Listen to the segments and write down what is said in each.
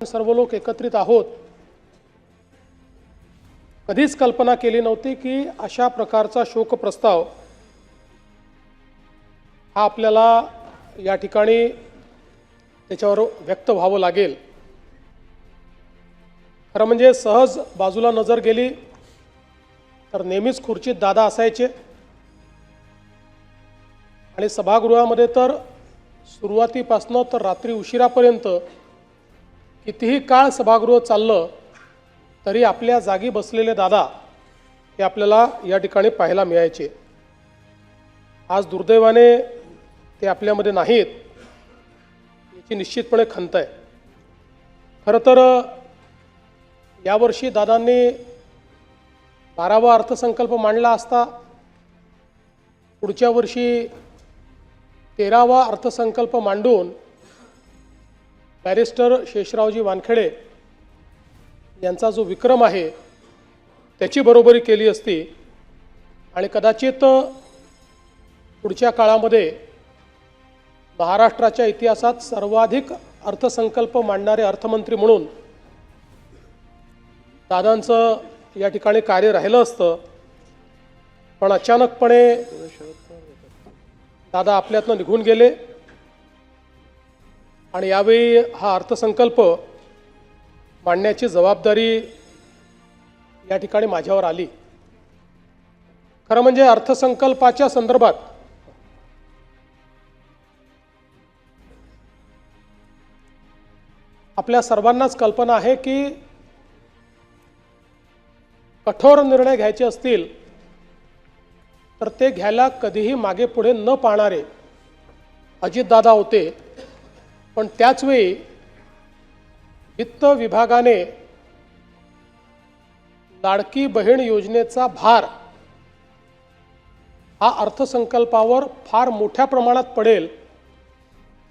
सर्व लोक एकत्रित आहोत। कधीच कल्पना केली नव्हती की अशा प्रकारचा शोक प्रस्ताव हा आपल्याला या ठिकाणी त्याच्यावर व्यक्त व्हावं लागेल। खरं म्हणजे सहज बाजूला नजर गेली तर नेहमीच खुर्चीत दादा असायचे आणि सभागृहामध्ये तर सुरुवातीपासून तर रात्री उशिरापर्यंत कितीही काळ सभागृह चाललं तरी आपल्या जागी बसलेले दादा हे आपल्याला या ठिकाणी पाहायला मिळायचे। आज दुर्दैवाने ते आपल्यामध्ये नाहीत, याची निश्चितपणे खंत आहे। खरं तर यावर्षी दादांनी 12वा अर्थसंकल्प मांडला असता, पुढच्या वर्षी 13वा अर्थसंकल्प मांडून बॅरिस्टर शेषरावजी वानखेडे यांचा जो विक्रम आहे त्याची बरोबरी केली असती आणि कदाचित पुढच्या काळामध्ये महाराष्ट्राच्या इतिहासात सर्वाधिक अर्थसंकल्प मांडणारे अर्थमंत्री म्हणून दादांचं या ठिकाणी कार्य राहिलं असतं। पण अचानकपणे दादा आपल्यातनं निघून गेले आणि यावेळी हा अर्थसंकल्प मांडण्याची जबाबदारी या ठिकाणी माझ्यावर आली। खरं म्हणजे अर्थसंकल्पाच्या संदर्भात आपल्या सर्वांनाच कल्पना आहे की कठोर निर्णय घ्यायचे असतील तर ते घ्यायला कधीही मागे पुढे न पाहणारे अजितदादा होते। पण त्याचवेळी वित्त विभागाने लाडकी बहीण योजनेचा भार हा अर्थसंकल्पावर फार मोठ्या प्रमाणात पडेल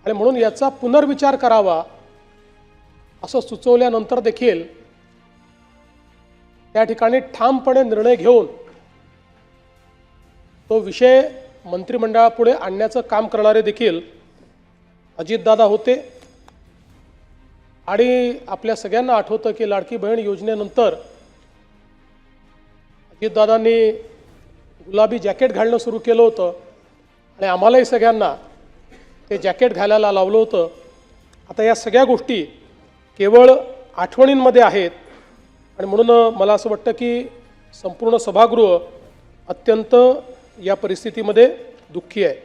आणि म्हणून याचा पुनर्विचार करावा असं सुचवल्यानंतर देखील त्या ठिकाणी ठामपणे निर्णय घेऊन तो विषय मंत्रिमंडळापुढे आणण्याचं काम करणारे देखील अजितदादा होते। आणि आपल्या सगळ्यांना आठवतं की लाडकी बहीण योजनेनंतर अजितदादांनी गुलाबी जॅकेट घालणं सुरू केलं होतं आणि आम्हालाही सगळ्यांना ते जॅकेट घालायला लावलं होतं। आता या सगळ्या गोष्टी केवळ आठवणींमध्ये आहेत आणि म्हणून मला असं वाटतं की संपूर्ण सभागृह अत्यंत या परिस्थितीमध्ये दुःखी आहे।